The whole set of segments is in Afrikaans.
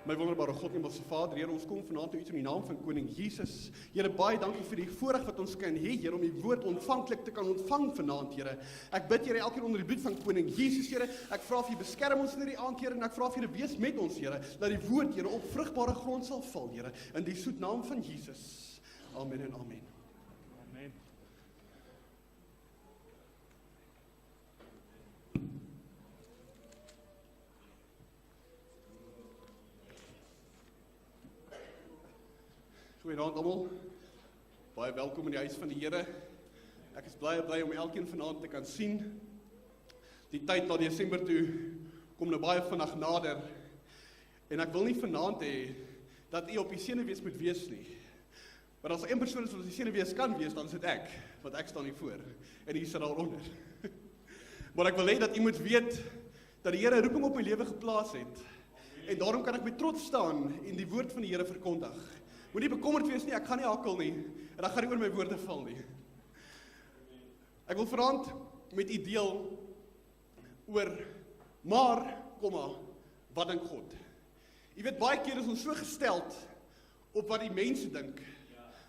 My wonderbare God, Hemelse Vader, Here, ons kom vanaand uit in die naam van Koning Jesus. Here, baie dankie vir die voorreg wat ons kan hê, Here, om die woord ontvanklik te kan ontvang vanaand, Here. Ek bid, Here, elkeen onder die bloed van Koning Jesus, Here. Ek vra vir U beskerm ons in hierdie aand, Here, en ek vra vir U wees met ons, Here, dat die woord, Here, op vrugbare grond sal val, Here, in die soet naam van Jesus. Amen en amen. Amen. Goeienaand almal, baie welkom in die huis van die Here. Ek is bly om elkeen vanaand te kan sien. Die tyd na Desember toe kom nou baie vinnig nader. En ek wil nie vanaand hê dat u op die senuwees moet wees nie. Maar as een persoon is wat op die senuwees kan wees, dan is dit ek, want ek staan hier voor. En hier sit daaronder. Maar ek wil hê dat u moet weet dat die Here 'n roeping op my lewe geplaas het. En daarom kan ek met trots staan en die woord van die Here verkondig. Moenie bekommerd wees nie, ek gaan nie hakkel nie, en dan gaan nie oor my woorde val nie. Ek wil vanaand met u deel oor maar, wat dink God? Jy weet, baie keer is ons so gesteld op wat die mense dink,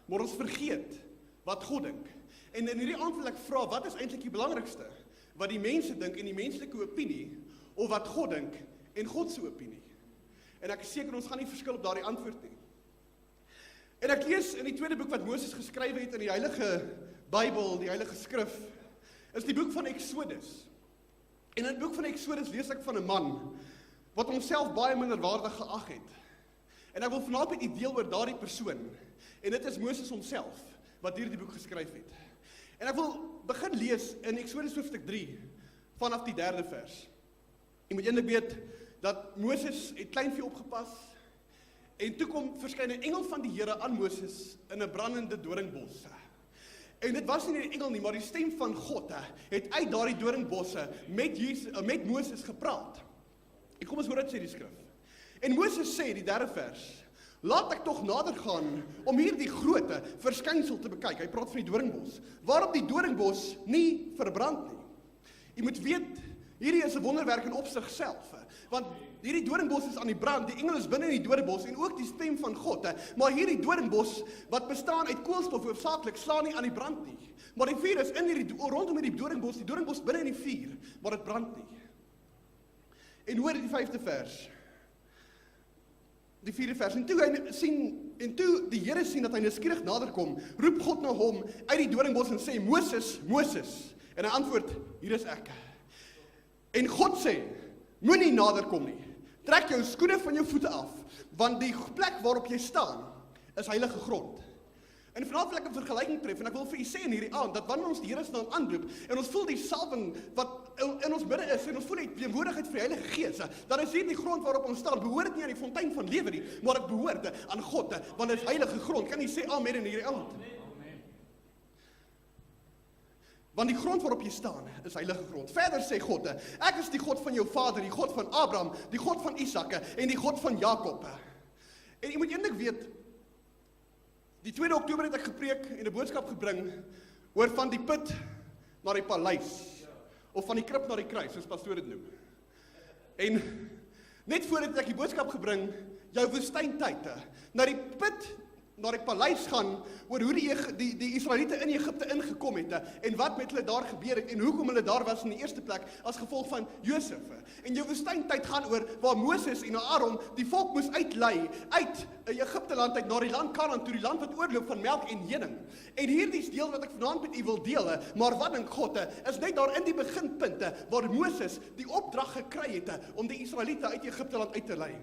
maar ons vergeet wat God dink. En in hierdie aand wil ek vra, wat is eintlik die belangrikste? Wat die mense dink en die menslike opinie, of wat God dink en God se opinie? En ek is seker ons gaan nie verskil op daardie antwoord nie. En ek lees in die tweede boek wat Moses geskryf het in die Heilige Bybel, die Heilige Skrif, is die boek van Exodus. En in die boek van Exodus lees ek van 'n man wat homself baie minderwaardig geag het. En ek wil vanaand met u deel oor daardie persoon. En dit is Moses homself wat hierdie boek geskryf het. En ek wil begin lees in Exodus hoofstuk 3 vanaf die 3de vers. Jy moet eintlik weet dat Moses het kleinvee opgepas. En toe kom verskyn 'n engel van die Here aan Moses in 'n brandende doringbos. En dit was nie 'n engel nie, maar die stem van God het uit daardie doringbosse met Moses gepraat. En kom ons hoor wat sê die skrif. En Moses sê, die 3de vers, laat ek tog nader gaan om hierdie groote verskynsel te bekyk. Hy praat van die doringbos, waarop die doringbos nie verbrand nie. Jy moet weet, hierdie is 'n wonderwerk in op sigself, want hierdie doringbos is aan die brand, die engel is binne in die doringbos en ook die stem van God, maar hierdie doringbos wat bestaan uit koolstof hoofsaaklik slaan nie aan die brand nie. Maar die vuur is rondom hierdie doringbos, die doringbos binne in die vuur, maar dit brand nie. En hoor die 5de vers. Die 4de vers. En toe die Here sien dat hy nuuskierig naderkom, roep God na hom uit die doringbos en sê, Moses, Moses. En hy antwoord, hier is ek. En God sê, moenie naderkom nie. Trek jou skoene van jou voete af, want die plek waarop jy staan is heilige grond. En vanaand wil ek 'n vergelyking tref en ek wil vir u sê in hierdie aand dat wanneer ons die Here se naam aanroep en ons voel die salwing wat in ons midde is en ons voel die teenwoordigheid van die Heilige Gees, dan is hierdie grond waarop ons staan behoort dit nie aan die fontein van lewe nie, maar dit behoort aan God, want dit is heilige grond. Kan jy sê amen in hierdie aand? Want die grond waarop jy staan is heilige grond. Verder sê God, ek is die God van jou vader, die God van Abraham, die God van Isak en die God van Jakob. En jy moet eintlik weet, die 2 Oktober het ek gepreek en 'n boodskap gebring oor van die put na die paleis, of van die krib na die kruis, soos pastoor dit noem. En net voordat ek die boodskap gebring, jou woestyntyd, na die put, na die paleis gaan, oor hoe die Israeliete in Egipte ingekom het, en wat met hulle daar gebeur het, en hoekom hulle daar was in die eerste plek, as gevolg van Josef. En jou woestyntyd gaan oor, waar Moses en Aaron die volk moes uitlei, uit Egipte land uit, na die land Kanaan toe, die land wat oorloop van melk en honing. En hierdie is deel wat ek vanaand met u wil deel, maar wat dink God, is net daar in die beginpunte, waar Moses die opdrag gekry het, om die Israeliete uit Egipte land uit te lei.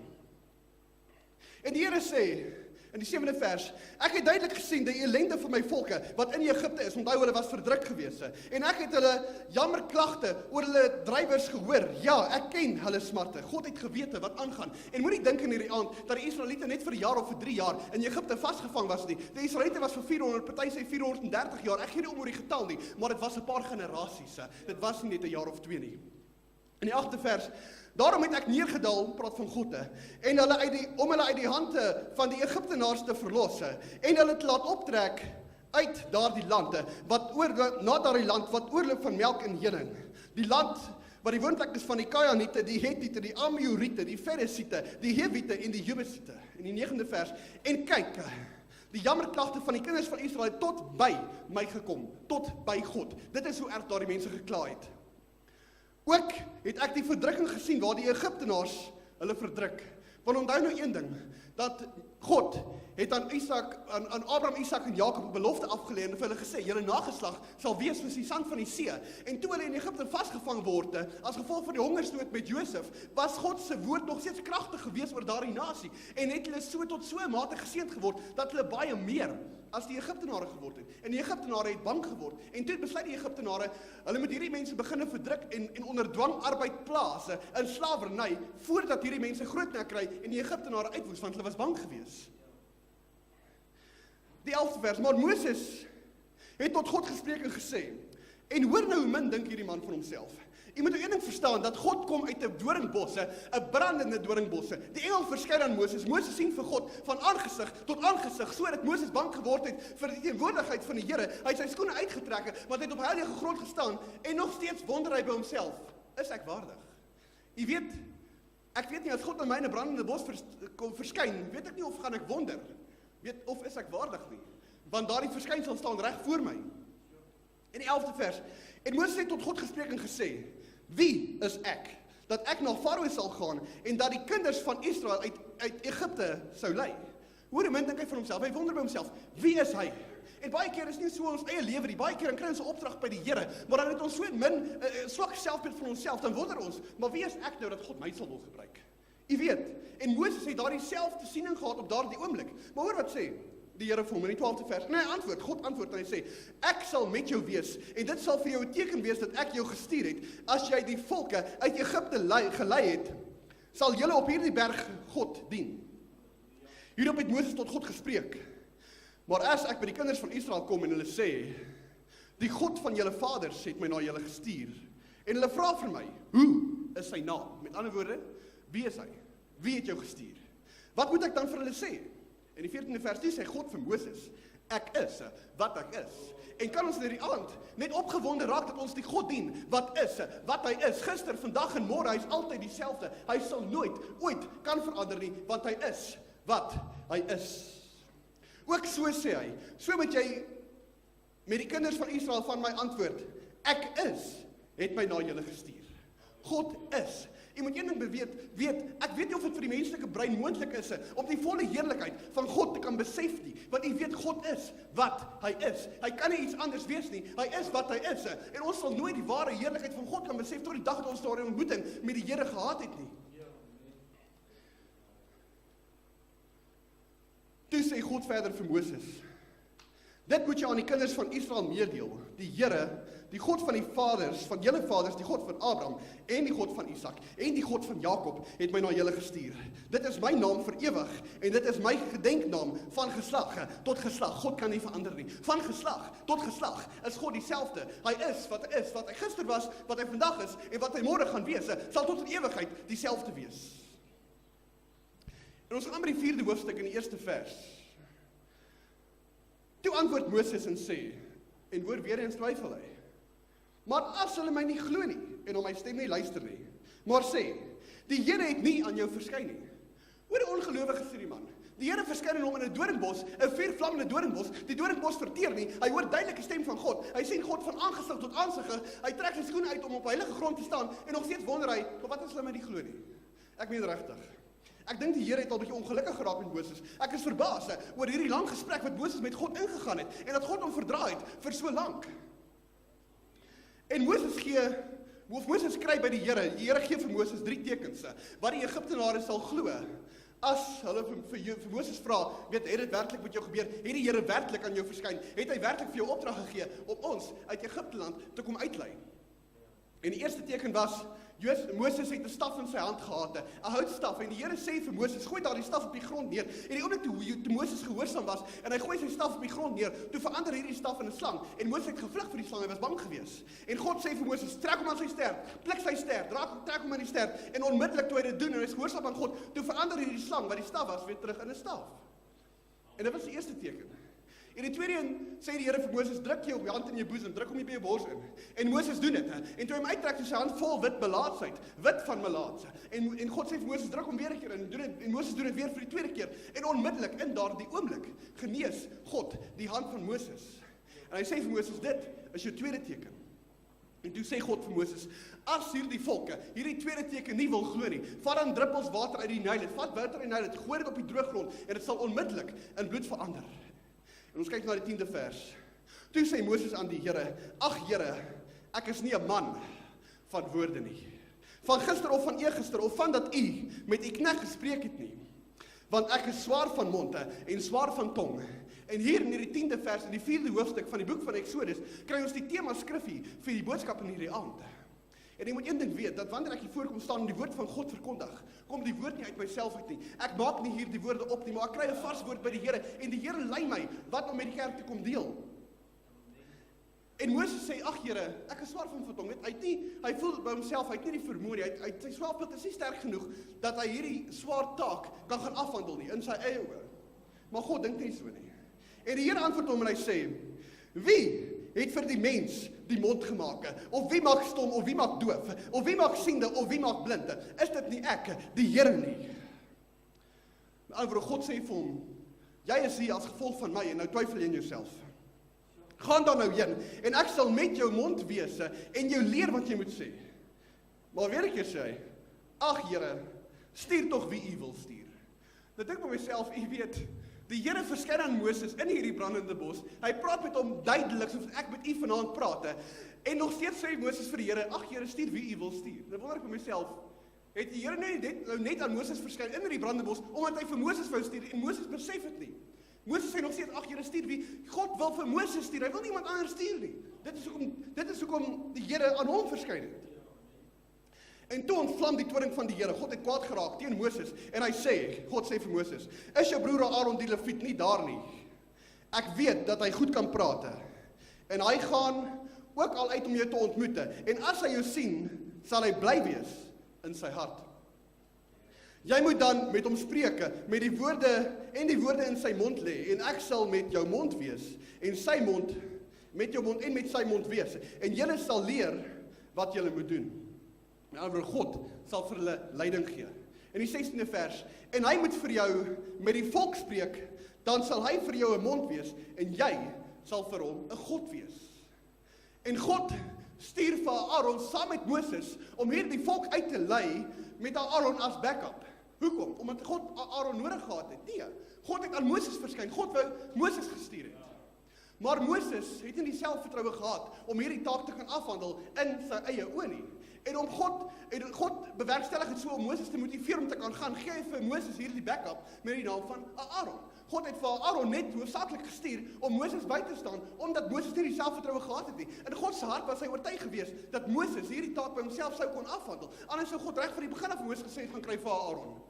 En die Here sê, in die 7de vers, ek het duidelik gesien die ellende van my volke, wat in Egipte is, onthou hulle was verdruk gewees, en ek het hulle jammerklagte oor hulle drywers gehoor, ja, ek ken hulle smarte, God het gewete wat aangaan, en moenie dink in hierdie aand, dat die Israeliete net vir 'n jaar of vir 3 jaar in Egipte vasgevang was nie, die Israeliete was vir 400, party sê 430 jaar, ek gee nie om oor die getal nie, maar dit was 'n paar generasies, dit was nie net 'n jaar of 2 nie. In die 8de vers, daarom het ek neergedaal, praat van God, en om hulle uit die hande van die Egiptenaars te verlos, en hulle te laat optrek uit daardie land, na daardie land wat oorloop van melk en honing, die land wat die woonplek is van die Kajanite, die Hetiete, die Amoriete, die Feresiete, die Hewiete en die Jebusiete. In die 9de vers, en kyk, die jammerklagte van die kinders van Israel het tot by my gekom, tot by God. Dit is hoe erg daardie mense gekla het. Ook het ek die verdrukking gesien waar die Egiptenaars hulle verdruk. Want onthou nou een ding, dat God het aan Abraham, Isak en Jakob 'n belofte afgelê en vir hulle gesê, julle nageslag sal wees soos die sand van die see. En toe hulle in Egipte vasgevang word, as gevolg van die hongersnood met Josef, was God se woord nog steeds kragtig gewees oor daardie nasie. En het hulle so tot so 'n mate geseënd geword, dat hulle baie meer as die Egiptenare geword het. En die Egiptenare het bang geword. En toe besluit die Egiptenare, hulle moet hierdie mense begin verdruk en onder dwangarbeid plaas, in slawerny, voordat hierdie mense groot nek kry en die Egiptenare uitwoes, want hulle was bang gewees. Die 11de vers, maar Moses het tot God gespreek en gesê, en hoor nou hoe min dink hierdie man van homself. Jy moet een ding verstaan, dat God kom uit 'n doringbosse, 'n brandende doringbosse. Die engel verskyn aan Moses. Moses sien vir God van aangesig tot aangesig, sodat Moses bang geword het vir die teenwoordigheid van die Here. Hy het sy skoene uitgetrek, want hy het op heilige grond gestaan, en nog steeds wonder hy by homself, is ek waardig? Jy weet, ek weet nie, as God aan my in 'n brandende bos kom verskyn, weet ek nie of gaan ek wonder, of is ek waardig nie, want daardie verskynsel staan reg voor my. In die 11de vers, en Moses het tot God gespreek en gesê, wie is ek, dat ek na Farao sal gaan, en dat die kinders van Israel uit Egipte sou lei? Hoor hoe min dink hy van homself, hy wonder by homself, wie is hy? En baie keer is nie so ons eie lewe nie, baie keer dan kry ons 'n opdrag by die Here, maar dan het ons so min swak selfbeeld van onsself, dan wonder ons, maar wie is ek nou dat God my sal wil gebruik? Jy weet, en Moses het daardie selfde siening gehad op daardie oomblik, maar hoor wat sê die Here vir hom in die 12de vers, en God antwoord en hy sê, ek sal met jou wees, en dit sal vir jou 'n teken wees dat ek jou gestuur het, as jy die volke uit Egipte gelei het, sal julle op hierdie berg God dien. Hierop het Moses tot God gespreek, maar as ek by die kinders van Israel kom en hulle sê, die God van julle vaders het my na julle gestuur, en hulle vra vir my, hoe is sy naam? Met ander woorde, wie is hy? Wie het jou gestuur? Wat moet ek dan vir hulle sê? In die 14de vers sê God vir Moses, ek is wat ek is. En kan ons in die aand net opgewonde raak dat ons die God dien, wat hy is, gister, vandag en môre, hy is altyd dieselfde. Hy sal nooit, ooit kan verander nie, want hy is wat hy is. Ook so sê hy, so moet jy met die kinders van Israel van my antwoord, ek is, het my na julle gestuur. God is. Jy moet een ding ek weet nie of dit vir die menslike brein moontlik is, om die volle heerlikheid van God te kan besef nie, want jy weet God is wat hy is. Hy kan nie iets anders wees nie, hy is wat hy is, en ons sal nooit die ware heerlikheid van God kan besef tot die dag dat ons daardie ontmoeting met die Here gehad het nie. Toe sê God verder vir Moses, dit moet jy aan die kinders van Israel meedeel, die Here, die God van die vaders, van julle vaders, die God van Abraham, en die God van Isak, en die God van Jakob, het my na julle gestuur. Dit is my naam vir ewig, en dit is my gedenknaam van geslag tot geslag. God kan nie verander nie. Van geslag tot geslag is God dieselfde. Hy is, wat hy gister was, wat hy vandag is, en wat hy môre gaan wees, sal tot in ewigheid dieselfde wees. En ons gaan by die 4de hoofstuk in die 1ste vers. Toe antwoord Moses en sê, en hoor weer eens twyfel hy, maar as hulle my nie glo nie, en om my stem nie luister nie, maar sê, die Here het nie aan jou verskyn nie. Hoor die ongelowige sê die man, die Here verskyn in hom in 'n doringbos, 'n vuurvlammende doringbos, die doringbos verteer nie, hy hoor duidelike stem van God, hy sien God van aangesig tot aansig, hy trek sy skoene uit om op heilige grond te staan, en nog steeds wonder hy, wat as hulle my nie glo nie? Ek meen regtig. Ek dink die Here het al 'n bietjie ongelukkig geraak met Moses. Ek is verbaas oor hierdie lang gesprek wat Moses met God ingegaan het, en dat God hom verdra het vir so lank. En Moses kry by die Here gee vir Moses 3 tekens, wat die Egiptenare sal glo, as hulle vir Moses vra, het dit werklik met jou gebeur, het die Here werklik aan jou verskyn, het hy werklik vir jou opdrag gegee, om ons uit Egipteland te kom uitlei. En die eerste teken was, Moses het 'n staf in sy hand gehad, 'n houtstaf, en die Here sê vir Moses, gooi daardie staf op die grond neer. En die oomblik toe Moses gehoorsaam was, en hy gooi sy staf op die grond neer, toe verander hierdie staf in 'n slang, en Moses het gevlug vir die slang, hy was bang gewees. En God sê vir Moses, trek hom aan sy stert, pluk sy stert, trek hom aan die stert, en onmiddellik toe hy dit doen, en hy is gehoorsaam aan God, toe verander hierdie slang, wat die staf was, weer terug in 'n staf. En dit was die eerste teken. En die tweede een sê die Here vir Moses, druk jy op jou hand in jou boesem, druk hom nie by jou bors in. En Moses doen dit. En toe hy hom uittrek, is sy hand vol wit melaatsheid, wit van melaatse. En God sê vir Moses, druk hom weer 'n keer in, en Moses doen dit weer vir die tweede keer. En onmiddellik in daardie oomblik genees God die hand van Moses. En hy sê vir Moses, dit is jou tweede teken. En toe sê God vir Moses, as hierdie volke hierdie tweede teken nie wil glo nie, vat dan druppels water uit die Nyl, vat water uit die Nyl, gooi dit op die droë grond en dit sal onmiddellik in bloed verander. En ons kyk na die 10de vers. Toe sê Moses aan die Here, ag Here, ek is nie 'n man van woorde nie. Van gister of van eergister of van dat u met u knegt gespreek het nie. Want ek is swaar van monde en swaar van tong. En hier in die 10de vers, in die 4de hoofstuk van die boek van Exodus, kry ons die tema skrifgie vir die boodskap in hierdie aand. En jy moet een ding weet, dat wanneer ek hier voorkom staan en die woord van God verkondig, kom die woord nie uit myself uit nie. Ek maak nie hier die woorde op nie, maar ek kry 'n vars woord by die Here, en die Here lei my, wat om met die kerk te kom deel. En Moses sê, ag Here, ek is swaar van tong. Hy voel by homself, hy het nie die vermoë, sy swaarpunt is nie sterk genoeg, dat hy hierdie swaar taak kan gaan afhandel nie, in sy eie oë. Maar God dink nie so nie. En die Here antwoord hom en hy sê, wie het vir die mens die mond gemaak? Of wie maak stom, of wie maak doof? Of wie maak siende, of wie maak blinde? Is dit nie ek, die Here nie? Met ander woorde, God sê vir hom, jy is hier as gevolg van my, en nou twyfel jy in jouself. Gaan dan nou heen, en ek sal met jou mond wees, en jou leer wat jy moet sê. Maar weer 'n keer sê hy, ag Here, stuur tog wie u wil stuur. Dan dink ek by myself, u weet, die Here verskyn aan Moses in hierdie brandende bos. Hy praat met hom duidelik, soos ek met u vanaand praat. En nog steeds sê Moses vir die Here, ag Here, stuur wie u wil stuur. Dan wonder ek by myself, het die Here net aan Moses verskyn in hierdie brandende bos, omdat hy vir Moses wou stuur, en Moses besef dit nie. Moses sê nog steeds, ag Here, stuur wie? God wil vir Moses stuur, hy wil niemand anders stuur nie. Dit is hoekom die Here aan hom verskyn het. En toe ontvlam die toorn van die Here. God het kwaad geraak teen Moses en hy sê, God sê vir Moses, is jou broer Aaron die Lewiet nie daar nie? Ek weet dat hy goed kan praat. En hy gaan ook al uit om jou te ontmoet. En as hy jou sien, sal hy bly wees in sy hart. Jy moet dan met hom spreek, met die woorde in sy mond lê, en ek sal met jou mond wees, en sy mond, met jou mond en met sy mond wees, en julle sal leer wat julle moet doen. Met ander woorde, God sal vir hulle leiding gee. In die 16de vers, en hy moet vir jou met die volk spreek, dan sal hy vir jou 'n mond wees, en jy sal vir hom 'n God wees. En God stuur vir Aaron saam met Moses, om hierdie volk uit te lei, met Aaron as backup. Hoekom? Omdat God Aaron nodig gehad het? Nee, God het aan Moses verskyn, God wou Moses gestuur het. Maar Moses het nie die selfvertroue gehad, om hierdie taak te kan afhandel, in sy eie oë nie. En God bewerkstellig het so om Moses te motiveer om te kan gaan, gee hy vir Moses hierdie backup met die naam van Aaron. God het vir Aaron net hoofsaaklik gestuur om Moses by te staan, omdat Moses nie die selfvertroue gehad het nie. In God se hart was hy oortuig gewees dat Moses hierdie taak by homself sou kon afhandel. Anders sou God reg van die begin af Moses gesê gaan kry vir Aaron.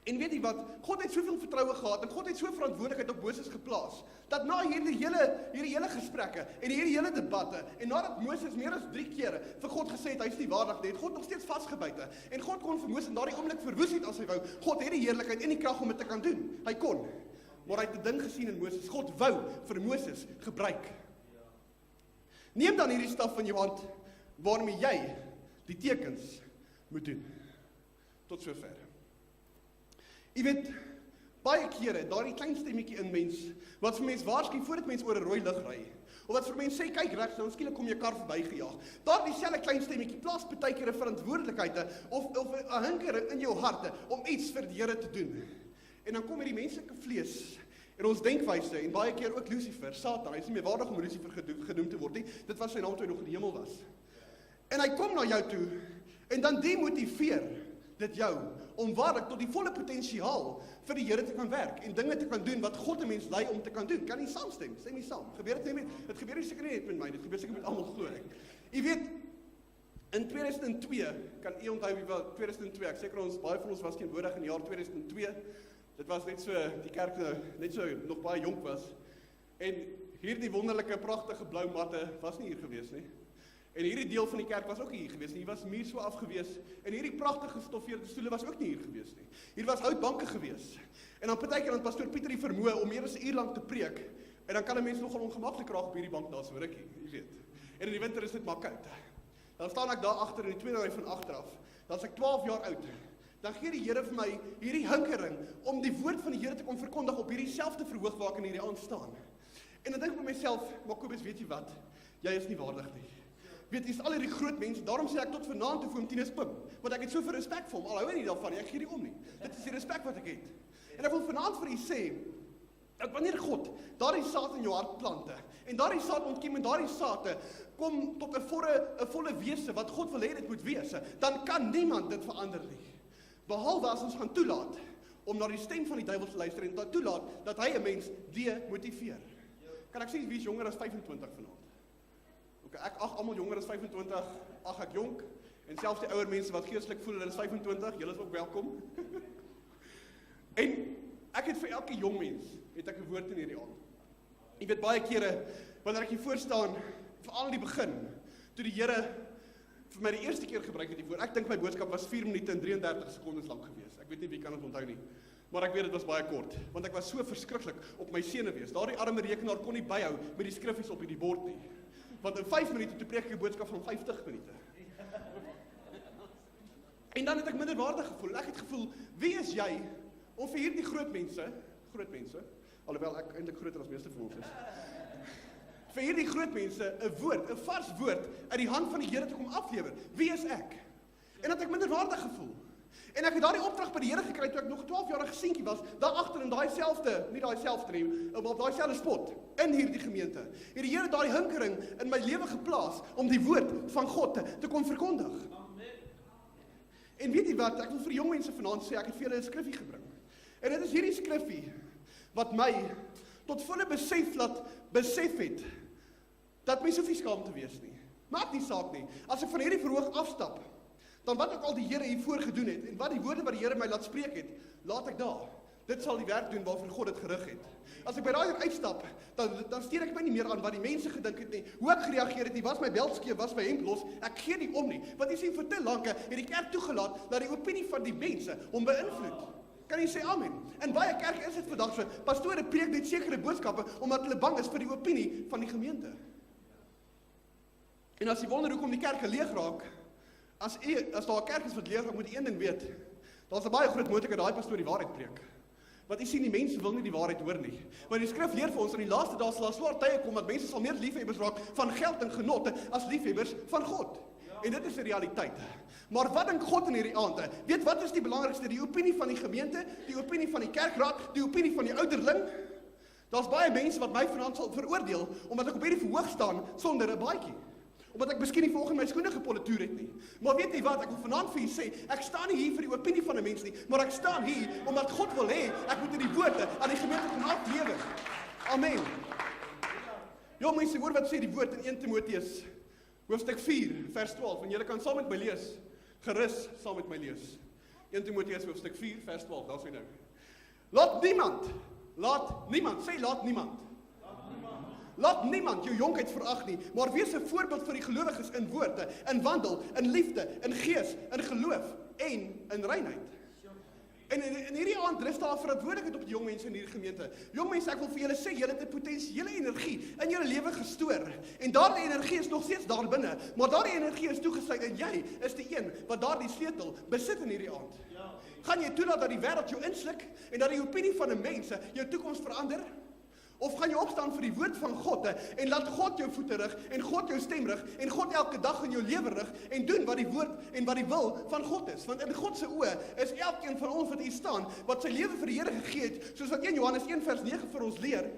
En weet jy wat, God het soveel vertroue gehad, en God het so verantwoordelikheid op Moses geplaas, dat na hierdie hele gesprekke, en hierdie hele debatte, en nadat Moses meer as 3 kere vir God gesê het, hy is nie waardig nie, het God nog steeds vasgebyt, en God kon vir Moses in daardie oomblik verwoes het as hy wou. God het die heerlikheid en die krag om dit te kan doen, hy kon, maar hy het 'n ding gesien in Moses, God wou vir Moses gebruik. Neem dan hierdie staf in jou hand, waarmee jy die tekens moet doen. Tot sover. Jy weet, baie kere, daardie klein stemmetjie in mens, wat vir mens waarsku voordat mens oor 'n rooi lig ry, of wat vir mens sê, kyk regs, dan skielik kom jou kar verbygejaag. Daardie selfe klein stemmetjie plaas baie keer 'n verantwoordelikheid of 'n hinkering in jou harte om iets vir die Here te doen. En dan kom hierdie menslike vlees en ons denkwyse, en baie keer ook Lucifer, Satan, hy is nie meer waardig om Lucifer genoem te word nie, dit was sy naam toe hy nog in die hemel was. En hy kom na jou toe, en dan demotiveer dit jou, om waarlik tot die volle potensiaal vir die Here te kan werk, en dinge te kan doen wat God 'n mens lei om te kan doen. Kan nie saamstem, stem nie saam. Gebeur dit nie met, dit gebeur nie seker net met my, dit gebeur seker met almal, glo ek. Jy weet, in 2002, kan u onthou wie was 2002, ek seker baie van ons was teenwoordig in die jaar 2002, dit was net so, die kerk net so nog baie jonk was, en hierdie wonderlike, pragtige blou matte was nie hier gewees nie. En hierdie deel van die kerk was ook nie hier gewees nie, hier was muur so afgewees, en hierdie pragtige gestoffeerde stoele was ook nie hier gewees nie. Hier was houtbanke gewees. En dan partykeer dan pastoor Pieter die vermoë om meer as 'n uur lank te preek, en dan kan 'n mens nogal ongemaklik raak op hierdie bank daar so rukkie, jy weet. En in die winter is dit maar koud. Dan staan ek daar agter in die tweede ry van agteraf. Dan is ek 12 jaar oud. Dan gee die Here vir my hierdie hinkering om die woord van die Here te kom verkondig op hierdie selfde verhoog waar ek in hierdie aand staan. En dan dink ek by myself, maar Kobus, weet jy wat? Jy is nie waardig nie. Weet, jy is al hierdie groot mense, daarom sê ek tot vanaand toe vir hom 10 is pim, want ek het so veel respek vir hom, al hou nie daarvan nie, ek gee nie om nie. Dit is die respek wat ek het. En ek wil vanaand vir u sê, dat wanneer God daardie saad in jou hart plante, en daardie saad ontkiem en daardie saad kom tot 'n volle wese, wat God wil hê dit moet wees, dan kan niemand dit verander nie. Behalwe as ons gaan toelaat, om na die stem van die duiwel te luister, en dat toelaat, dat hy 'n mens demotiveer. Kan ek sê, wie is jonger as 25 vanaand? Ek ag almal jonger as 25, ag ek jonk, en selfs die ouer mense wat geestelik voel, hulle is 25, julle is ook welkom. En ek het vir elke jong mens, het ek 'n woord in hierdie aand. Jy weet baie kere, wanneer ek hier voor staan, veral in die begin, toe die Here vir my die eerste keer gebruik het die woord, ek dink my boodskap was 4 minute en 33 sekondes lank gewees. Ek weet nie wie kan dit onthou nie. Maar ek weet dit was baie kort, want ek was so verskriklik op my senuwees. Daardie arme rekenaar kon nie byhou met die skriffies op hierdie bord nie. Want in 5 minute toe preek ek 'n boodskap van 50 minute. En dan het ek minderwaardig gevoel. Ek het gevoel, wie is jy om vir hierdie groot mense, alhoewel ek eintlik groter as meeste van ons is, vir hierdie groot mense 'n woord, 'n vars woord uit die hand van die Here te kom aflewer. Wie is ek? En dat ek minderwaardig gevoel. En ek het daardie opdrag by die Here gekry toe ek nog 'n 12-jarige seentjie was, daar agter in daai selfde, nie daai selfde nie, maar op daai selfde spot in hierdie gemeente. Het die Here daai hinkering in my lewe geplaas om die woord van God te kom verkondig. Amen. En weet jy wat, ek wil vir jong mense vanaand sê, ek het vir julle 'n skriffie gebring. En dit is hierdie skriffie wat my tot volle besef het dat my so nie skaam te wees nie. Maak nie saak nie. As ek van hierdie verhoog afstap, dan wat ook al die Here hiervoor gedoen het, en wat die woorde wat die Here my laat spreek het, laat ek daar. Dit sal die werk doen waarvoor God dit gerig het. As ek by daai uitstap, dan steur ek my nie meer aan wat die mense gedink het nie, hoe ek gereageer het nie, was my beld skeef, was my hemp los, ek gee nie om nie. Want jy sien, vir te lank het die kerk toegelaat dat die opinie van die mense hom beïnvloed. Kan jy sê amen? In baie kerke is dit vandag so, pastore preek net sekere boodskappe, omdat hulle bang is vir die opinie van die gemeente. En as jy wonder hoekom die kerk geleeg raak, as daar 'n kerk is wat leeg raak, moet jy een ding weet, daar's 'n baie groot moontlikheid daai pastoor die waarheid preek. Want jy sien, die mense wil nie die waarheid hoor nie. Want die skrif leer vir ons, in die laaste dae sal daar swaar tye kom, dat mense sal meer liefhebbers raak van geld en genotte, as liefhebbers van God. En dit is die realiteit. Maar wat dink God in hierdie aand? Weet wat is die belangrikste? Die opinie van die gemeente, die opinie van die kerkraad, die opinie van die ouderling? Daar's baie mense wat my vanaand sal veroordeel, omdat ek op hierdie verhoog staan, sonder 'n baadjie. Omdat ek miskien nie vanoggend my skoene gepolitoer het nie. Maar weet jy wat, ek wil vanaand vir julle sê, ek staan nie hier vir die opinie van 'n mens nie, maar ek staan hier, omdat God wil hê, ek moet hierdie woorde aan die gemeente kom aflewer. Amen. Jong mense, hoor wat sê die woord in 1 Timoteus, hoofstuk 4, vers 12, en julle kan saam met my lees, gerus saam met my lees. 1 Timoteus, hoofstuk 4, vers 12, daar sê nou. Laat niemand jou jonkheid verag nie, maar wees 'n voorbeeld vir die gelowiges in woorde, in wandel, in liefde, in gees, in geloof en in reinheid. En in hierdie aand rus daar verantwoordelikheid op die jong mense in hierdie gemeente. Jong mense, ek wil vir julle sê, julle het 'n potensiële energie in julle lewe gestoor. En daardie energie is nog steeds daar binne, maar daardie energie is toegesluit en jy is die een wat daardie sleutel besit in hierdie aand. Gaan jy toelaat dat die wêreld jou insluk en dat die opinie van 'n mens jou toekoms verander? Of gaan jy opstaan vir die woord van God en laat God jou voete rig en God jou stem rig en God elke dag in jou lewe rig en doen wat die woord en wat die wil van God is? Want in God se oë is elkeen van ons wat hier staan, wat sy lewe vir die Here gegee het, soos wat 1 Johannes 1 vers 9 vir ons leer,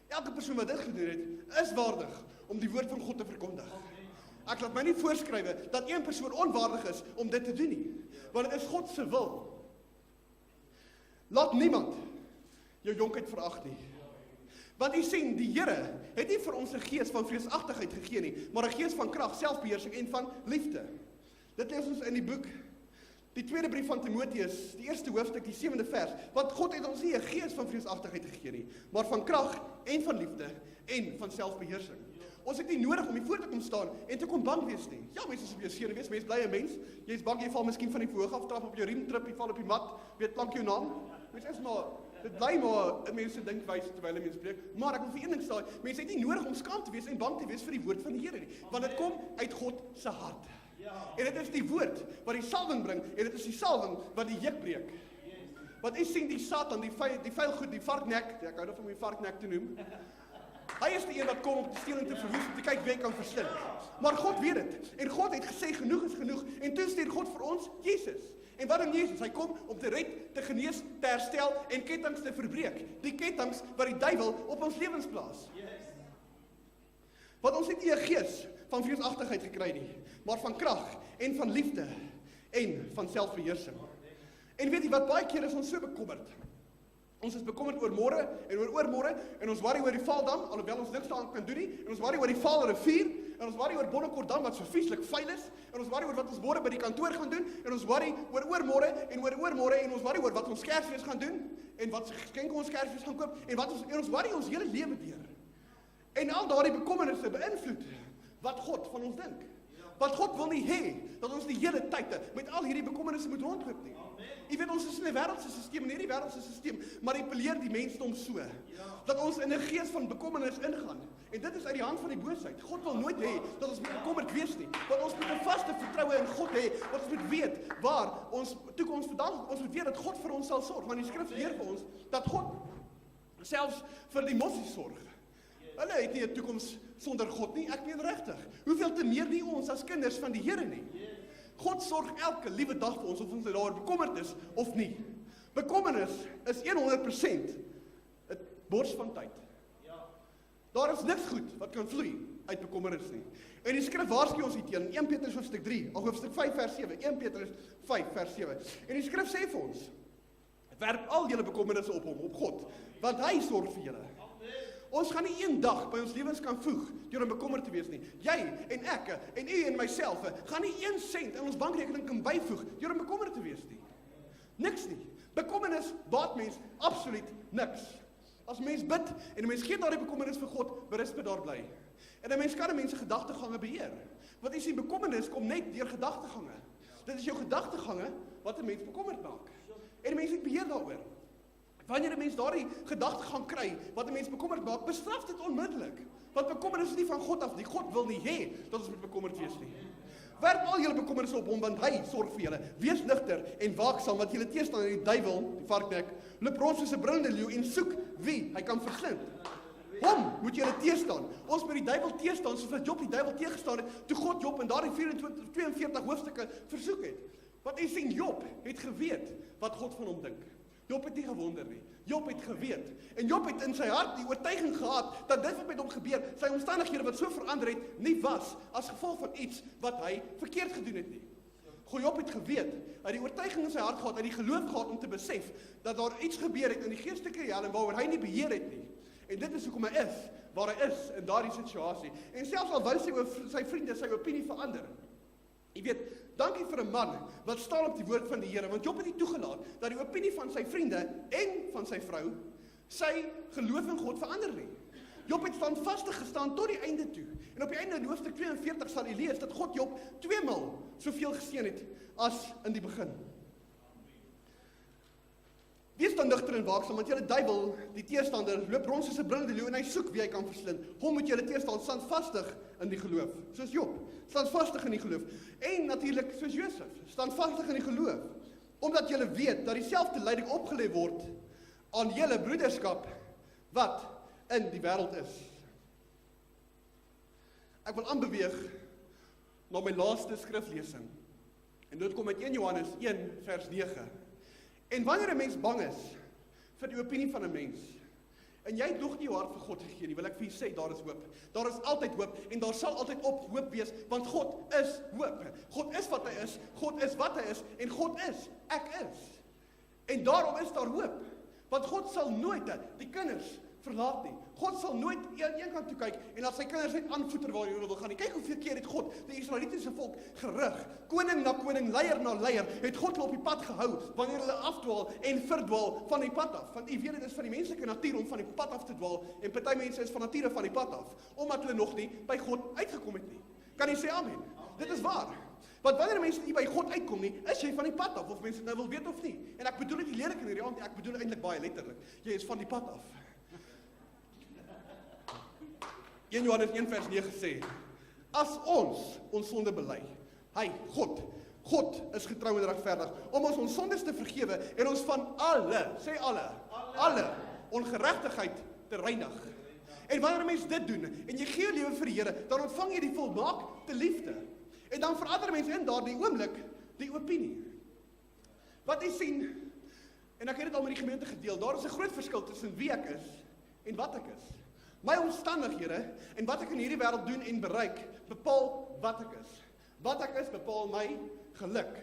elke persoon wat dit gedoen het, is waardig om die woord van God te verkondig. Ek laat my nie voorskrywe dat een persoon onwaardig is om dit te doen nie, want dit is God se wil. Laat niemand jou jonkheid verag nie. Want jy sien, die Here het nie vir ons 'n gees van vreesagtigheid gegee nie, maar 'n gees van krag, selfbeheersing en van liefde. Dit lees ons in die boek, die tweede brief van Timoteus, die eerste hoofstuk, die 7de vers. Want God het ons nie 'n gees van vreesagtigheid gegee nie, maar van krag en van liefde en van selfbeheersing. Ons het nie nodig om hier voor te kom staan en te kom bang wees nie. Ja, mense is op jou senuwees, mens bly 'n mens. Jy's bang jy val miskien van die verhoog af, trap op jou riem, trip, jy val op die mat, weet plank jou naam. Mens is maar Dit bly maar 'n mens se denkwyse terwyl 'n mens preek, maar ek wil vir een ding sê, mense het nie nodig om skaam te wees en bang te wees vir die woord van die Here nie, want dit kom uit God se hart. En dit is die woord wat die salwing bring, en dit is die salwing wat die juk breek. Want u sien die Satan, die vuil goed, die varknek, ek hou daarvan om die varknek te noem. Hy is die een wat kom om te steel en te verwoes, om te kyk wie hy kan verslind. Maar God weet dit, en God het gesê, genoeg is genoeg, en toe stuur God vir ons, Jesus. En wat doen Jesus? Hy kom om te red, te genees, te herstel, en kettinge te verbreek. Die kettinge wat die duiwel op ons lewens plaas. Want ons het nie 'n gees van vreesagtigheid gekry nie, maar van krag, en van liefde, en van selfbeheersing. En weet jy wat, baie keer is ons so bekommerd. Ons is bekommerd oor môre en oor oormôre, en ons worry oor die Vaaldam, alhoewel ons niks daaraan kan doen nie, en ons worry oor die Vaalrivier, en ons worry oor Bollekordam wat so vieslik vuil is, en ons worry oor wat ons môre by die kantoor gaan doen, en ons worry oor oormôre en oor oormôre, en ons worry oor wat ons Kersfees gaan doen, en wat geskenke ons Kersfees gaan koop, en ons worry ons hele lewe deur. En al daardie bekommernisse beïnvloed wat God van ons dink. Want God wil nie hê dat ons die hele tyd met al hierdie bekommernisse moet rondloop nie. Jy weet, ons is in 'n wêreldse stelsel, en hierdie wêreldse stelsel manipuleer die mensdom so, dat ons in 'n gees van bekommernis ingaan. En dit is uit die hand van die boosheid. God wil nooit hê dat ons moet bekommerd wees nie, want ons moet 'n vaste vertroue in God hê, want ons moet weet waar ons toekoms vandaan, ons moet weet dat God vir ons sal sorg, want die skrif leer vir ons, dat God selfs vir die mossies sorg. Hulle het nie 'n toekoms sonder God nie, ek meen regtig. Hoeveel te meer nie ons as kinders van die Here nie. God sorg elke liewe dag vir ons, of ons daaroor bekommerd is of nie. Bekommernis is 100% 'n bors van tyd. Daar is niks goed wat kan vloei uit bekommernis nie. En die skrif waarsku ons hierteen, 1 Petrus hoofstuk 3, of hoofstuk 5 vers 7, 1 Petrus 5 vers 7. En die skrif sê vir ons, werp al julle bekommernisse op hom, op God, want hy sorg vir julle. Ons gaan nie een dag by ons lewens kan voeg deur om bekommerd te wees nie. Jy en ek en u en myself gaan nie 1 sent in ons bankrekening kan byvoeg deur om bekommerd te wees nie. Niks nie. Bekommernis baat mens absoluut niks. As mens bid en 'n mens gee daardie bekommernis vir God, berisp daar bly. En 'n mens kan 'n mens se gedagtegange beheer. Want jy sien, bekommernis kom net deur gedagtegange. Dit is jou gedagtegange wat 'n mens bekommerd maak. En 'n mens het beheer daaroor. Wanneer 'n mens daardie gedagtegang kry wat 'n mens bekommerd maak, bestraf dit onmiddellik. Want bekommernis is nie van God af nie. God wil nie hê dat ons moet bekommerd wees nie. Werp al julle bekommernisse op hom, want hy sorg vir julle. Wees nugter en waaksaam, want julle teestander, die duiwel, die varknek, loop rond soos 'n brullende leeu en soek wie hy kan verslind. Hom moet julle teestaan. Ons moet die duiwel teestaan soos wat Job die duiwel teëgestaan het toe God Job in daardie 42 hoofstukke versoek het. Want jy sien, Job het geweet wat God van hom dink. Job het nie gewonder nie. Job het geweet. En Job het in sy hart die oortuiging gehad dat dit wat met hom gebeur, sy omstandighede wat so verander het, nie was as gevolg van iets wat hy verkeerd gedoen het nie. Job het geweet, hy het die oortuiging in sy hart gehad, hy het die geloof gehad om te besef dat daar iets gebeur het in die geestelike realm waaroor hy nie beheer het nie. En dit is hoekom hy is waar hy is in daardie situasie. En selfs al wou sy vriende sy opinie verander. Jy weet, dankie vir 'n man wat staan op die woord van die Here, want Job het nie toegelaat dat die opinie van sy vriende en van sy vrou sy geloof in God verander nie. Job het standvastig gestaan tot die einde toe. En op die einde in hoofstuk 42 sal jy lees dat God Job 2 maal soveel geseën het as in die begin. Wees dan nugter en waaksaam, want julle duiwel, die teestander, loop rond soos 'n brullende leeu en hy soek wie hy kan verslind. Hom moet julle teestaan, standvastig in die geloof, soos Job, standvastig in die geloof. En natuurlik soos Josef, standvastig in die geloof, omdat julle weet dat dieselfde lyding opgelê word aan julle broederskap wat in die wêreld is. Ek wil aanbeweeg na my laaste skriflesing. En dit kom uit 1 Johannes 1 vers 9. En wanneer 'n mens bang is vir die opinie van 'n mens, en jy het nog nie jou hart vir God gegee nie, wil ek vir jou sê, daar is hoop. Daar is altyd hoop, en daar sal altyd hoop wees, want God is hoop. God is wat hy is, God is wat hy is, en God is, ek is. En daarom is daar hoop, want God sal nooit die kinders verlaat nie. God sal nooit een kant toe kyk en laat sy kinders net aanvoeter waar hulle wil gaan nie. Kyk hoeveel keer het God die Israelitiese volk gerig. Koning na koning, leier na leier, het God hulle op die pad gehou wanneer hulle afdwaal en verdwaal van die pad af. Want u weet, dit is van die menslike natuur om van die pad af te dwaal, en party mense is van nature van die pad af, omdat hulle nog nie by God uitgekom het nie. Kan jy sê amen? Dit is waar. Want wanneer mense nie by God uitkom nie, is jy van die pad af, of mense dit nou wil weet of nie. En ek bedoel dit nie lelik in hierdie aand, ek bedoel eintlik baie letterlik. Jy is van die pad af. 1 Johannes 1 vers 9 sê, as ons sonde bely, God is getrou en regverdig, om ons sondes te vergewe, en ons van alle ongeregtigheid te reinig. En wanneer 'n mens dit doen, en jy gee jou lewe vir die Here, dan ontvang jy die volmaakte liefde. En dan verander mense in daardie oomblik die opinie. Wat jy sien, en ek het dit al met die gemeente gedeel, daar is 'n groot verskil tussen wie ek is en wat ek is. My omstandighede en wat ek in hierdie wêreld doen en bereik, bepaal wat ek is. Wat ek is, bepaal my geluk.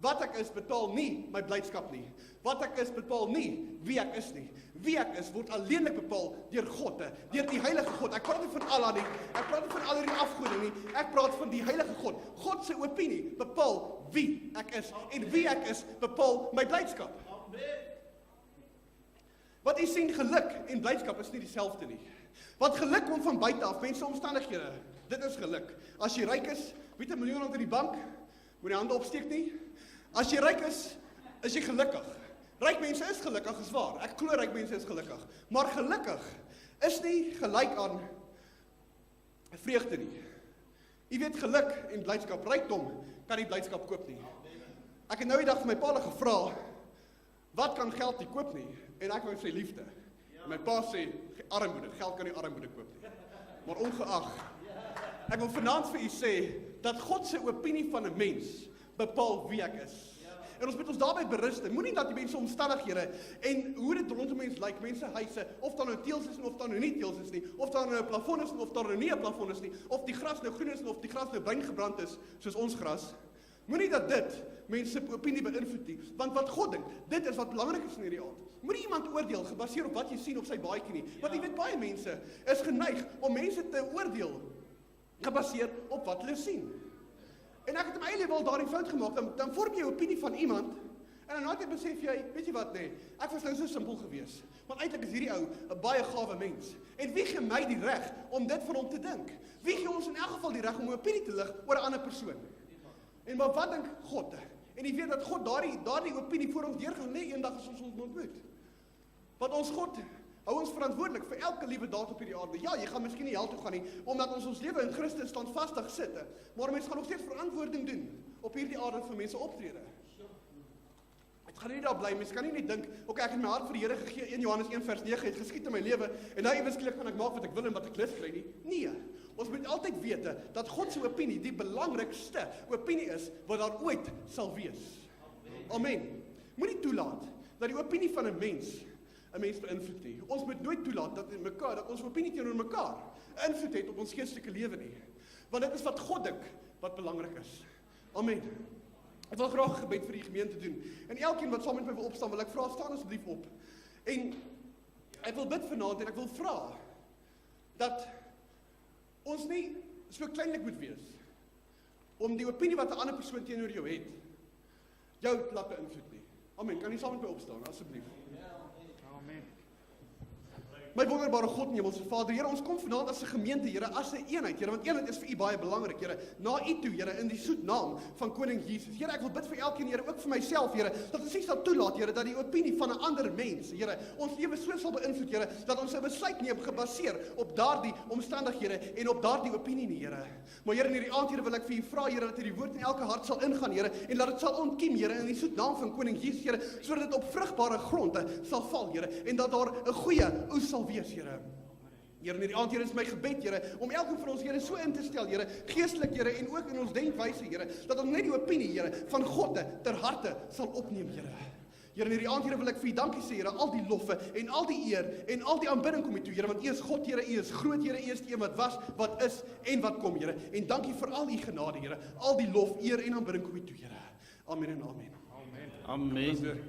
Wat ek is, bepaal nie my blydskap nie. Wat ek is, bepaal nie wie ek is nie. Wie ek is, word alleenlik bepaal deur God, deur die heilige God. Ek praat nie van Allah nie, ek praat nie van al hierdie afgode nie, ek praat van die heilige God. God se opinie bepaal wie ek is, en wie ek is, bepaal my blydskap. Wat jy sien, geluk en blydskap is nie dieselfde nie. Want geluk kom van buite af, mense omstandighede, dit is geluk. As jy ryk is, weet 'n miljoen rand in die bank, moet jy hande opsteek nie. As jy ryk is jy gelukkig. Ryk mense is gelukkig, is waar. Ek glo ryk mense is gelukkig. Maar gelukkig is nie gelyk aan vreugde nie. Jy weet, geluk en blydskap, rykdom kan nie blydskap koop nie. Ek het nou die dag vir my pa gevra, wat kan geld nie koop nie? En ek wou sê liefde. En my pa sê, armoede, geld kan nie armoede koop nie. Maar ongeag, ek wil vanaand vir u sê, dat God se opinie van 'n mens bepaal wie ek is. En ons moet ons daarby berus. Moenie dat die mense omstandighede en hoe dit rondom mense lyk, mense huise, of daar nou teëls is en of daar nou nie teëls is nie, of daar nou 'n plafon is en of daar nou nie 'n plafon is nie, of die gras nou groen is en of die gras nou bruin gebrand is, soos ons gras. Moenie dat dit mense se opinie beïnvloed nie, want wat God dink, dit is wat belangrik is in hierdie aand. Moenie iemand oordeel gebaseer op wat jy sien op sy baadjie nie, want jy weet baie mense is geneig om mense te oordeel gebaseer op wat hulle sien. En ek het in my eie lewe al daardie fout gemaak, dan vorm jy 'n opinie van iemand, en dan net besef jy, weet jy wat nee, ek was nou so simpel gewees, want eintlik is hierdie ou 'n baie gawe mens, en wie gee my die reg om dit van hom te dink? Wie gee ons in elk geval die reg om 'n opinie te lig oor 'n ander persoon? En maar wat dink God? En jy weet dat God daardie opinie voor ons deurgaan, nee, eendag as ons ontmoet. Want ons God hou ons verantwoordelik vir elke liewe daad op hierdie aarde. Ja, jy gaan miskien nie hel toe gaan nie, omdat ons lewe in Christus standvastig sit, maar mense gaan nog steeds verantwoording doen op hierdie aarde vir mense optrede. Ek gaan nie daar bly, mense kan nie net dink, okay, ek het my hart vir die Here gegee, 1 Johannes 1 vers 9 het geskied in my lewe, en nou ewesklik kan ek maak wat ek wil en wat ek lus kry nie. Nee, ons moet altyd weet dat God se opinie die belangrikste opinie is wat daar ooit sal wees. Amen. Moenie toelaat dat die opinie van 'n mens beïnvloed nie. Ons moet nooit toelaat dat ons opinie teenoor mekaar invloed het op ons geestelike lewe nie. Want dit is wat God dink wat belangrik is. Amen. Ek wil graag 'n gebed vir die gemeente doen. En elkeen wat saam met my wil opstaan, wil ek vra, staan asseblief op. En ek wil bid vanaand en ek wil vra dat ons nie so kleinlik moet wees om die opinie wat 'n ander persoon teenoor jou het, jou te laat beïnvloed nie. Amen. Kan jy saam met my opstaan asseblief? My wonderbare God en Hemelse Vader, Here, ons kom vanaand as 'n gemeente, Here, as 'n eenheid, Here, want eenheid is vir U baie belangrik, Here, na U toe, Here, in die soet naam van Koning Jesus. Here, ek wil bid vir elkeen, Here, ook vir myself, Here, dat ons nie sal toelaat, Here, dat die opinie van 'n ander mens, Here, ons lewe so sal beïnvloed, Here, dat ons 'n besluit neem gebaseer op daardie omstandighede en op daardie opinie nie, Here. Maar Here, in hierdie aand, Here, wil ek vir U vra, Here, dat hierdie woord in elke hart sal ingaan, Here, en dat dit sal ontkiem, Here, in die soet naam van Koning Jesus, Here, sodat dit op vrugbare gronde sal val, Here, en dat daar 'n goeie oes sal wees, Here. Here, in hierdie aand, Here, is my gebed, Here, om elkeen van ons, Here, so in te stel, Here, geestelik, Here, en ook in ons denkwyse, Here, dat ons net die opinie, Here, van God ter harte sal opneem, Here. Here, in hierdie aand, Here, wil ek vir U dankie sê, Here, al die loffe en al die eer en al die aanbidding kom U toe, Here, want U is God, Here, U is groot, Here, U is die een wat was, wat is en wat kom, Here. En dankie vir al U genade, Here, al die lof, eer en aanbidding kom U toe, Here. Amen en amen. Amen.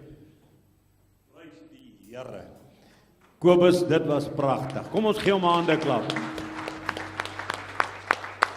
Prys die Here. Kobus, dit was pragtig. Kom ons gee hom 'n hande klap.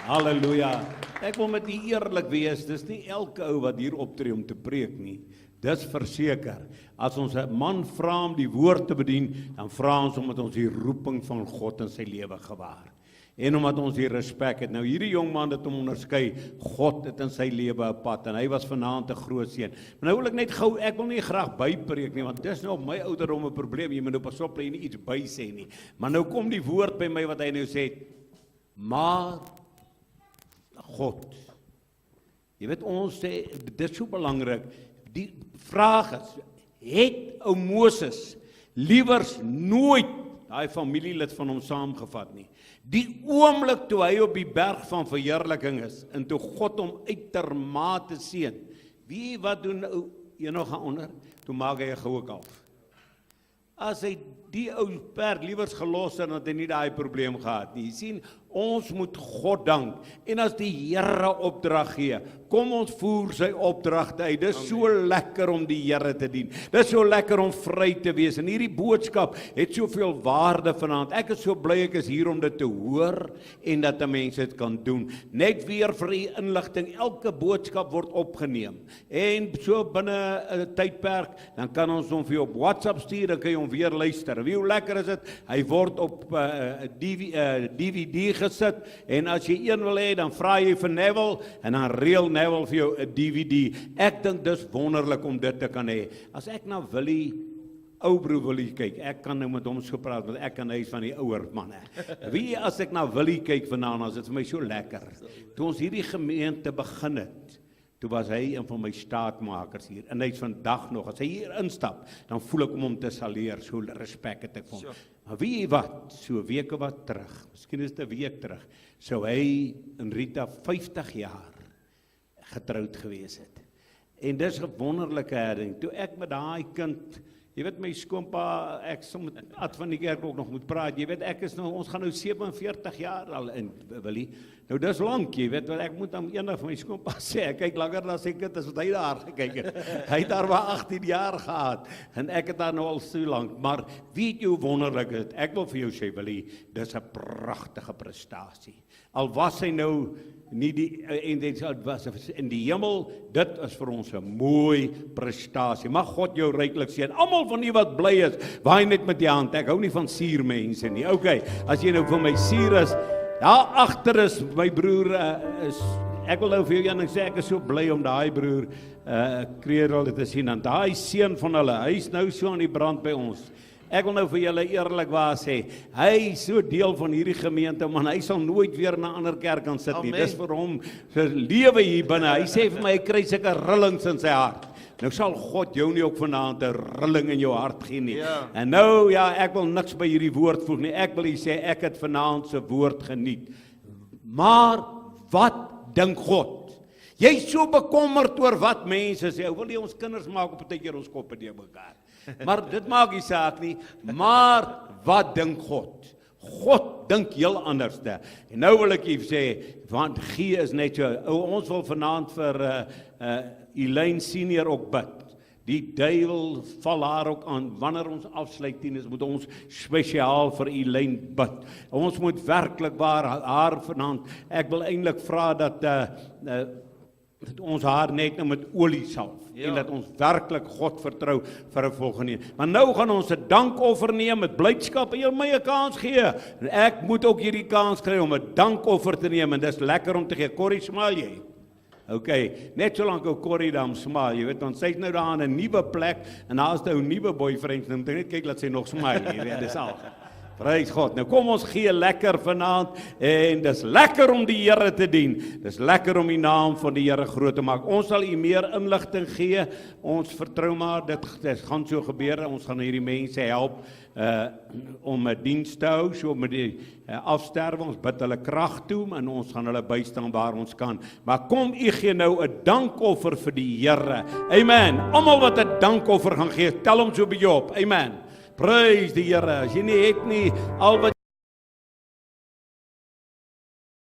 Halleluja. Ek wil met U eerlik wees, dis nie elke ou wat hier optree om te preek nie. Dis verseker. As ons 'n man vra om die woord te bedien, dan vra ons omdat ons die roeping van God in sy lewe gewaar. En omdat ons die respek het. Nou hierdie jong man het hom onderskei, God het in sy lewe 'n pad, en hy was vanaand 'n groot seën. Maar nou wil ek net gou, ek wil nie graag bypreek nie, want dis nou op my ouderdom 'n probleem, jy moet nou pas op dat jy nie iets by sê nie. Maar nou kom die woord by my wat hy nou sê, maar God. Jy weet ons sê, dit is so belangrik, die vraag is, het ou Moses liewers nooit daai familielid van hom saamgevat nie. Die oomblik toe hy op die berg van verheerliking is, en toe God hom uitermate seën, wie wat doen ou, jy nog gaan onder, toe maak hy 'n goue kalf. As hy die ou perd liewers gelos het, dan het hy nie daai probleem gehad nie. Jy sien, ons moet God dank, en as die Here opdrag gee, kom ons voer sy opdragte uit. Dis so lekker om die Here te dien. Dis so lekker om vry te wees. En hierdie boodskap het soveel waarde vanaand. Ek is so bly ek is hier om dit te hoor en dat 'n mens dit kan doen. Net weer vir u inligting, elke boodskap word opgeneem. En so binne 'n tydperk, dan kan ons hom vir jou op WhatsApp stuur, dan kan jy hom weer luister. Wie hoe lekker is dit? Hy word op DVD gesit, en as jy een wil hê, dan vra jy vir Neville, en dan reël Neville vir jou 'n DVD. Ek dink dis wonderlik om dit te kan hê. As ek na Willie, ou broer Willie kyk, ek kan nou met hom so praat, want ek kan hy is van die ouer manne. Wie as ek na Willie kyk vanaand, is dit vir my so lekker. Toe ons hierdie gemeente begin het, toe was hy een van my staatmakers hier, en hy is vandag nog, as hy hier instap, dan voel ek om te saleer, so respek het ek vir hom. Maar wie wat, so weke wat terug, miskien is dit 'n week terug, sou hy en Rita 50 jaar getroud gewees het. En dis 'n wonderlike herinnering, toe ek met daai kind, jy weet my skoonpa, ek sal met Ad van die kerk ook nog moet praat, jy weet ek is nou, ons gaan nou 47 jaar al in Willie, nou dis lank, jy weet, want ek moet aan eendag van my skoonpa sê, ek kyk langer na sy kind as wat hy daar gekyk het, hy het daar maar 18 jaar gehad, en ek het daar nou al so lank, maar weet jy hoe wonderlik het, ek wil vir jou sê Willie, dis 'n pragtige prestasie, al was hy nou nie die en dit was in die hemel, dit is vir ons 'n mooi prestasie. Mag God jou ryklik seën. Almal van u wat bly is, waai net met die hand. Ek hou nie van suurmense nie. Okay, as jy nou vir my suur is, daar agter is my broer ek wil nou vir jou een sê, ek is so bly om daai broer Kreerel te sien, en daai seun van hulle, hy is nou so aan die brand by ons. Ek wil nou vir julle eerlikwaar sê, hy is so deel van hierdie gemeente, man, hy sal nooit weer na 'n ander kerk kan sit nie. Dis vir hom se lewe hier binne. Hy sê vir my, hy kry sulke rillings in sy hart. Nou sal God jou nie ook vanaand 'n rilling in jou hart gee nie. Ja. En nou, ja, ek wil niks by hierdie woord voeg nie. Ek wil sê, ek het vanaand se woord geniet. Maar, wat dink God? Jy is so bekommerd oor wat mense sê. Ou wil jy ons kinders maak op 'n tydjie ons koppe deur mekaar. Maar dit maak nie saak nie. Maar wat dink God? God dink heel anderste. En nou wil ek sê, want G is net so. Ons wil vanaand vir Elaine Senior ook bid. Die duiwel val haar ook aan. Wanneer ons afsluit 10 moet ons spesiaal vir Elaine bid. Ons moet werklik waar haar vanaand. Ek wil eintlik vra dat ons haar net nou met olie salf, en dat ons werklik God vertrou vir 'n volgende. Maar nou gaan ons 'n dankoffer neem met blydskap, en jy my 'n kans gee. En ek moet ook hierdie kans kry om 'n dankoffer te neem, en dis lekker om te gee. Corrie, smaal jy? Okay, net so lank ou Corrie dan smaal, jy weet, want sy's nou daar in 'n nuwe plek, en daar's nou 'n nuwe boyfriend, en moet net kyk dat sy nog smaal, jy weet, dis al. Prys God. Nou kom ons gee lekker vanaand, en dis lekker om die Here te dien. Dis lekker om die naam van die Here groot te maak. Ons sal u meer inligting gee. Ons vertrou maar dit gaan so gebeur. Ons gaan hierdie mense help om 'n diens te hou, so met die afsterwe. Ons bid hulle krag toe, en ons gaan hulle bystaan waar ons kan. Maar kom u gee nou 'n dankoffer vir die Here. Amen. Almal wat 'n dankoffer gaan gee, tel hom so by jou op. Amen. Prys die Here. As jy nie het nie, al wat